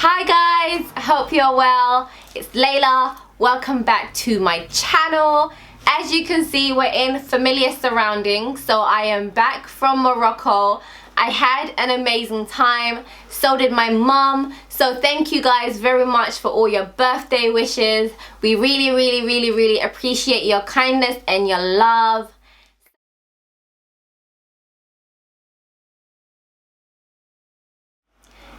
Hi guys, I hope you're well. It's Layla. Welcome back to my channel. As you can see, we're in familiar surroundings. So I am back from Morocco. I had an amazing time. So did my mum. So thank you guys very much for all your birthday wishes. We really appreciate your kindness and your love.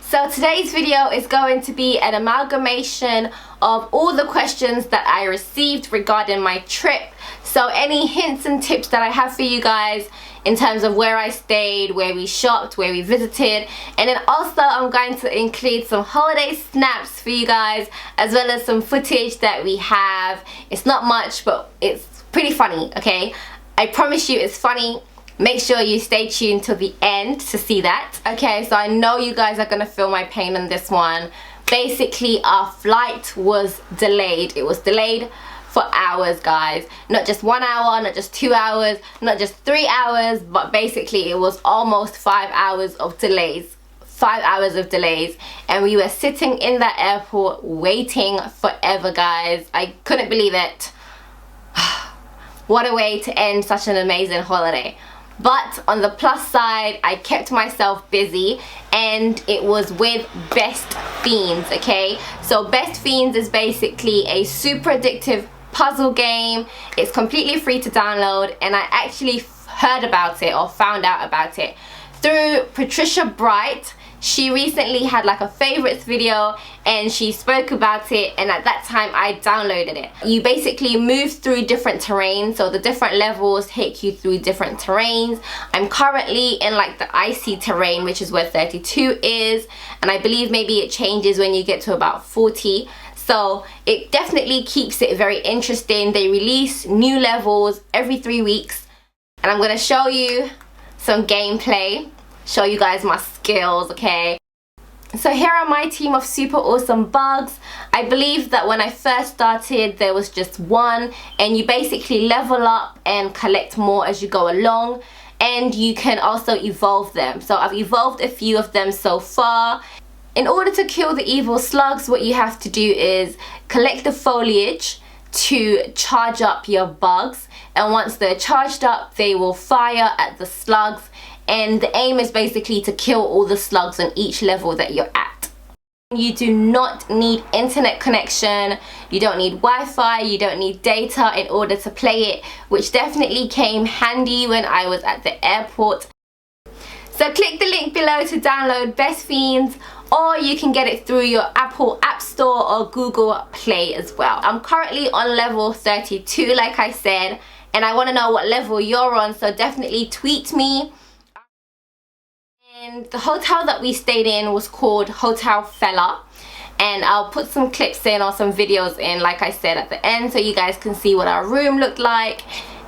So today's video is going to be an amalgamation of all the questions that I received regarding my trip. So any hints and tips that I have for you guys in terms of where I stayed, where we shopped, where we visited, and then also I'm going to include some holiday snaps for you guys, as well as some footage that we have. It's not much, but it's pretty funny, okay? I promise you it's funny. Make sure you stay tuned till the end to see that. Okay, so I know you guys are gonna feel my pain on this one. Basically, our flight was delayed. It was delayed for hours, guys. Not just 1 hour, not just 2 hours, not just 3 hours, but basically it was almost 5 hours of delays. 5 hours of delays, and we were sitting in that airport waiting forever, guys. I couldn't believe it. What a way to end such an amazing holiday. But on the plus side, I kept myself busy, and it was with Best Fiends, okay? So Best Fiends is basically a super addictive puzzle game. It's completely free to download, and I actually heard about it or found out about it through Patricia Bright. She recently had like a favorites video and she spoke about it, and at that time I downloaded it. You basically move through different terrains, so the different levels take you through different terrains. I'm currently in like the icy terrain, which is where 32 is, and I believe maybe it changes when you get to about 40. So it definitely keeps it very interesting. They release new levels every 3 weeks, and I'm gonna show you some gameplay, show you guys my skills, okay? So here are my team of super awesome bugs. I believe that when I first started there was just one, and you basically level up and collect more as you go along, and you can also evolve them. So I've evolved a few of them so far. In order to kill the evil slugs, what you have to do is collect the foliage to charge up your bugs, and once they're charged up they will fire at the slugs, and the aim is basically to kill all the slugs on each level that you're at. You do not need internet connection, you don't need Wi-Fi, you don't need data in order to play it, which definitely came handy when I was at the airport. So click the link below to download Best Fiends, or you can get it through your Apple App Store or Google Play as well. I'm currently on level 32, like I said, and I want to know what level you're on, so definitely tweet me. And the hotel that we stayed in was called Hotel Fella, and I'll put some clips in or some videos in, like I said, at the end, so you guys can see what our room looked like.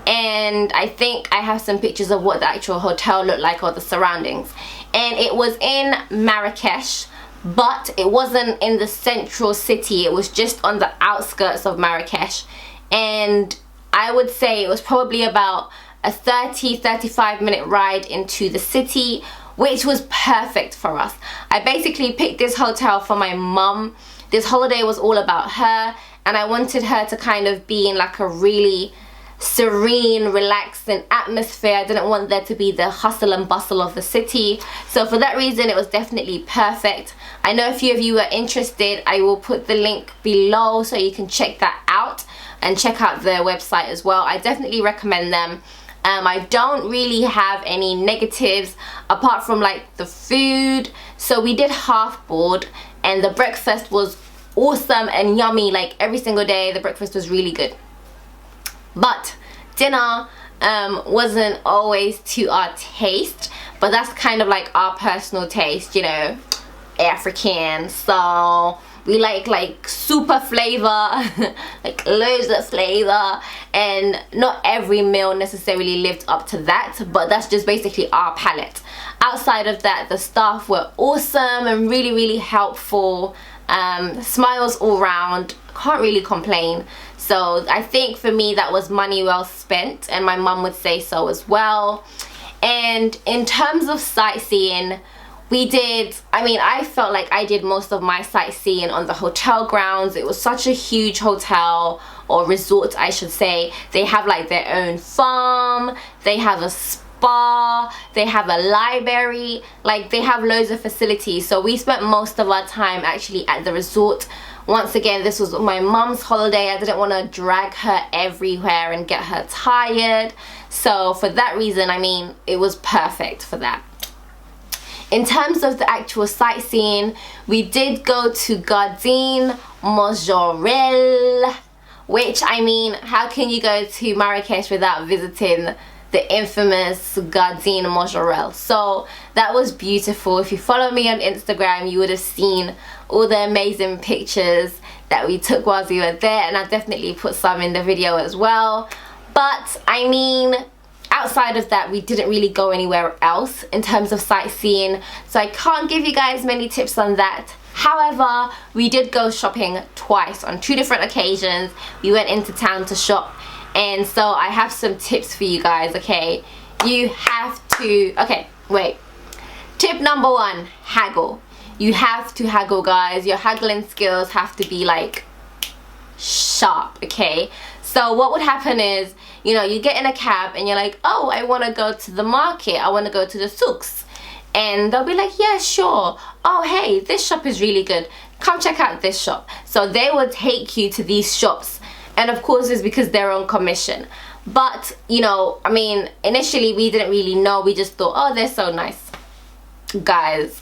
And I think I have some pictures of what the actual hotel looked like, or the surroundings. And it was in Marrakesh, but it wasn't in the central city. It was just on the outskirts of Marrakesh, and I would say it was probably about a 30-35 minute ride into the city, which was perfect for us. I basically picked this hotel for my mum. This holiday was all about her, and I wanted her to kind of be in like a really serene, relaxing atmosphere. I didn't want there to be the hustle and bustle of the city. So for that reason, it was definitely perfect. I know a few of you are interested. I will put the link below so you can check that out, and check out their website as well. I definitely recommend them. I don't really have any negatives apart from like the food. So we did half board, and the breakfast was awesome and yummy. Like every single day the breakfast was really good, but dinner wasn't always to our taste. But that's kind of like our personal taste, you know, African. So we like super flavor, like loads of flavor, and not every meal necessarily lived up to that, but that's just basically our palate. Outside of that, the staff were awesome and really helpful. Smiles all round, can't really complain. So I think for me that was money well spent, and my mum would say so as well. And in terms of sightseeing, we did, I mean, I felt like I did most of my sightseeing on the hotel grounds. It was such a huge hotel, or resort I should say. They have like their own farm, they have a spa, they have a library, like they have loads of facilities. So we spent most of our time actually at the resort. Once again, this was my mum's holiday. I didn't want to drag her everywhere and get her tired. So for that reason, I mean, it was perfect for that. In terms of the actual sightseeing, we did go to Gardine Majorelle, which, I mean, how can you go to Marrakesh without visiting the infamous Gardine Majorelle? So that was beautiful. If you follow me on Instagram, you would have seen all the amazing pictures that we took whilst we were there, and I definitely put some in the video as well. But I mean, outside of that, we didn't really go anywhere else in terms of sightseeing, so I can't give you guys many tips on that. However, we did go shopping twice on 2 different occasions. We went into town to shop, and so I have some tips for you guys, okay? You have to, okay, wait. Tip number 1, haggle. You have to haggle, guys. Your haggling skills have to be like sharp, okay? So what would happen is, you know, you get in a cab and you're like, oh, I want to go to the market, I want to go to the souks. And they'll be like, yeah, sure. Oh, hey, this shop is really good. Come check out this shop. So they will take you to these shops. And of course, it's because they're on commission. But, you know, I mean, initially we didn't really know. We just thought, oh, they're so nice. Guys,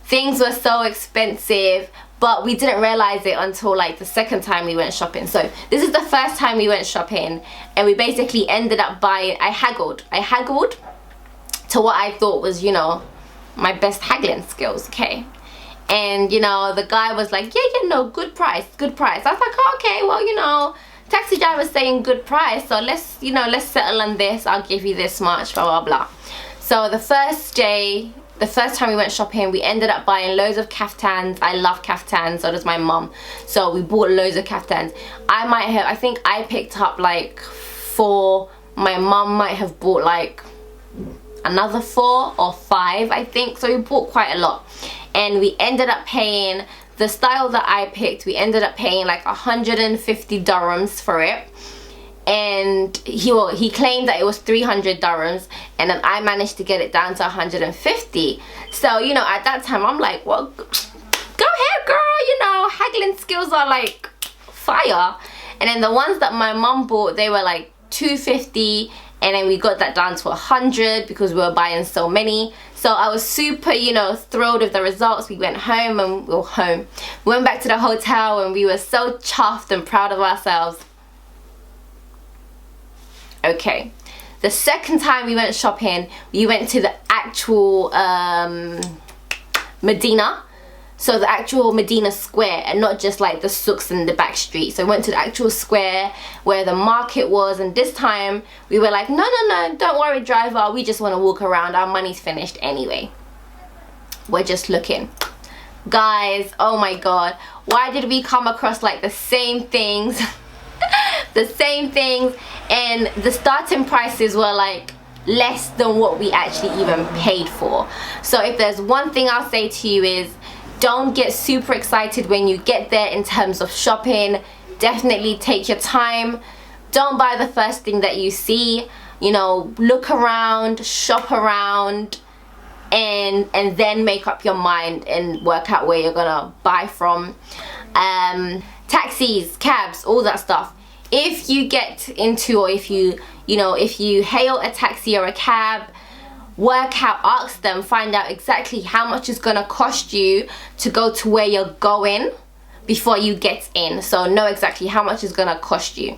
things were so expensive. But we didn't realize it until like the second time we went shopping. So this is the first time we went shopping, and we basically ended up buying, I haggled to what I thought was, you know, my best haggling skills, okay? And, you know, the guy was like, yeah, no, good price, good price. I was like, oh, okay, well, you know, taxi driver's saying good price, so let's, you know, let's settle on this. I'll give you this much, blah, blah, blah. So the first time we went shopping, we ended up buying loads of kaftans. I love kaftans, so does my mum. So we bought loads of kaftans. I think I picked up like 4. My mum might have bought like another 4 or 5, I think. So we bought quite a lot. And we ended up paying, the style that I picked, we ended up paying like 150 dirhams for it. And he claimed that it was 300 dirhams, and then I managed to get it down to 150. So, you know, at that time I'm like, well, go ahead, girl, you know, haggling skills are like fire. And then the ones that my mum bought, they were like 250, and then we got that down to 100 because we were buying so many. So I was super, you know, thrilled with the results. We went home and we went back to the hotel, and we were so chuffed and proud of ourselves. Okay, the second time we went shopping, we went to the actual Medina. So the actual Medina Square, and not just like the souks in the back street. So we went to the actual square where the market was, and this time we were like, no, don't worry, driver, we just want to walk around, our money's finished anyway. We're just looking. Guys, oh my god, why did we come across like the same things? The same things, and the starting prices were like less than what we actually even paid for. So if there's one thing I'll say to you is, don't get super excited when you get there in terms of shopping. Definitely take your time. Don't buy the first thing that you see. You know, look around, shop around, and then make up your mind and work out where you're gonna buy from. Taxis, cabs, all that stuff. If you get into, or if you hail a taxi or a cab, work out, ask them, find out exactly how much it's gonna cost you to go to where you're going before you get in. So know exactly how much it's gonna cost you.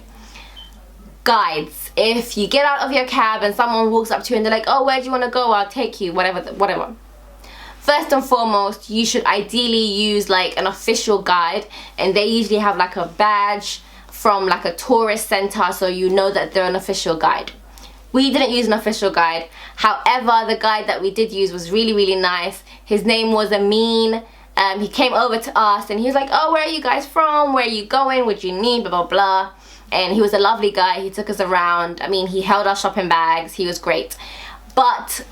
Guides, if you get out of your cab and someone walks up to you and they're like, oh, where do you want to go, I'll take you, whatever. First and foremost, you should ideally use like an official guide, and they usually have like a badge from like a tourist center, so you know that they're an official guide. We didn't use an official guide. However, the guide that we did use was really, really nice. His name was Amin. He came over to us and he was like, oh, where are you guys from? Where are you going? What do you need? Blah, blah, blah. And he was a lovely guy. He took us around. I mean, he held our shopping bags. He was great. But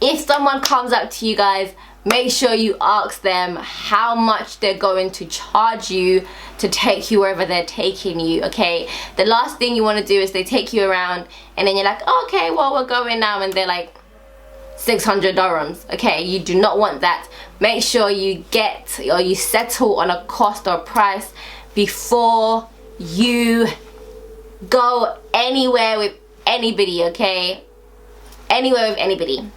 if someone comes up to you guys, make sure you ask them how much they're going to charge you to take you wherever they're taking you, okay? The last thing you want to do is they take you around and then you're like, oh, okay, well, we're going now, and they're like 600 dirhams, okay? You do not want that. Make sure you get or you settle on a cost or price before you go anywhere with anybody, okay? Anywhere with anybody.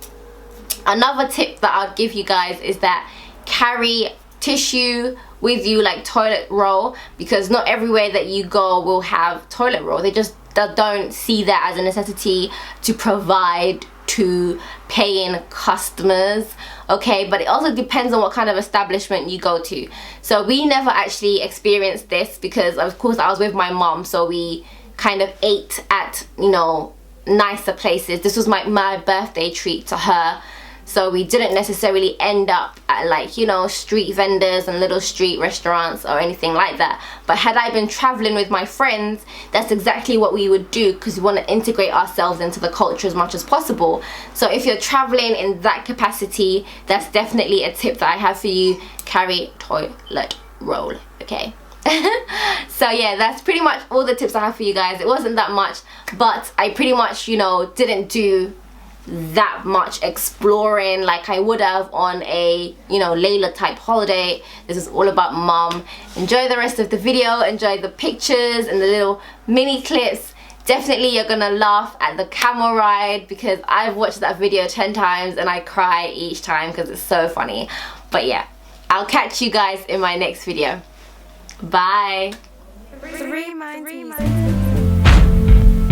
Another tip that I'll give you guys is that carry tissue with you, like toilet roll, because not everywhere that you go will have toilet roll. They just don't see that as a necessity to provide to paying customers, okay? But it also depends on what kind of establishment you go to. So we never actually experienced this because of course I was with my mom, so we kind of ate at, you know, nicer places. This was my birthday treat to her. So we didn't necessarily end up at, like, you know, street vendors and little street restaurants or anything like that. But had I been traveling with my friends, that's exactly what we would do, because we want to integrate ourselves into the culture as much as possible. So if you're traveling in that capacity, that's definitely a tip that I have for you. Carry toilet roll, okay? So yeah, that's pretty much all the tips I have for you guys. It wasn't that much, but I pretty much, you know, didn't do that much exploring like I would have on a, you know, Laila type holiday. This is all about mom. Enjoy the rest of the video, enjoy the pictures and the little mini clips. Definitely you're gonna laugh at the camel ride, because I've watched that video 10 times and I cry each time because it's so funny. But yeah, I'll catch you guys in my next video. Bye.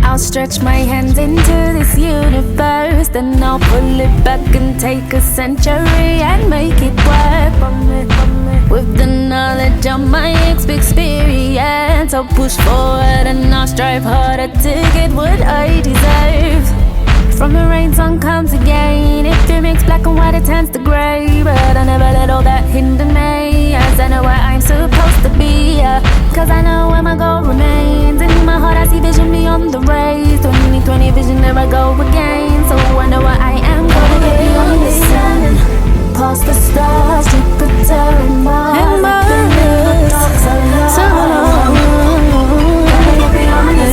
I'll stretch my hands into this universe, then I'll pull it back and take a century and make it work for me. With the knowledge of my experience, I'll push forward and I'll strive harder to get what I deserve. From the rain, sun comes again. If it makes black and white, it turns to grey. But I never let all that hinder me, as I know where I'm supposed to be. Cause I know where my goal remains. In my heart I see vision beyond the rays. 2020 vision, there I go again. So I know where I am gonna get beyond the sun, past the stars, Jupiter and Mars. And Mars. So gonna get beyond the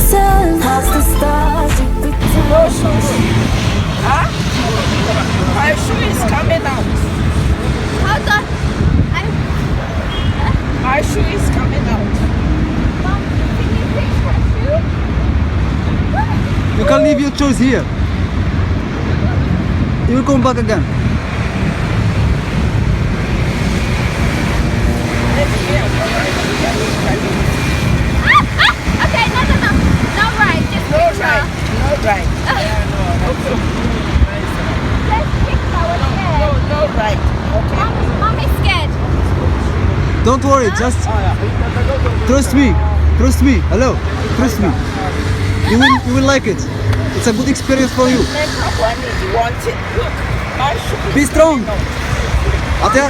sun, past the stars, Jupiter. Huh? My shoe is coming out. Hold on. My shoe is coming out. Mom, can you fix my shoe? You can leave your shoes here. You will come back again. Okay, no. No right, just No picture. right. No right. Just picture, we're scared. No right. Okay. Mom is scared. Don't worry, just trust me. Trust me. Hello, trust me. You will like it. It's a good experience for you. When you want it. Look, my shoe is Be strong. coming out. Okay,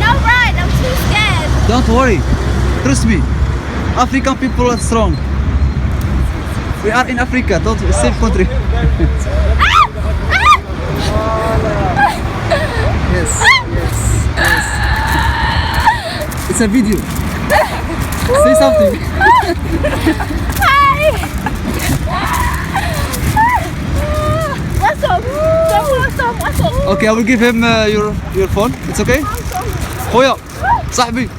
no right, I'm too scared. Don't worry. Trust me. African people are strong. We are in Africa, don't same country. Yes. It's a video. Say something. Hi. What's up? What's up? Okay, I will give him your phone. It's okay? خويا صاحبي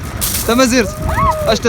انت ما زرت اش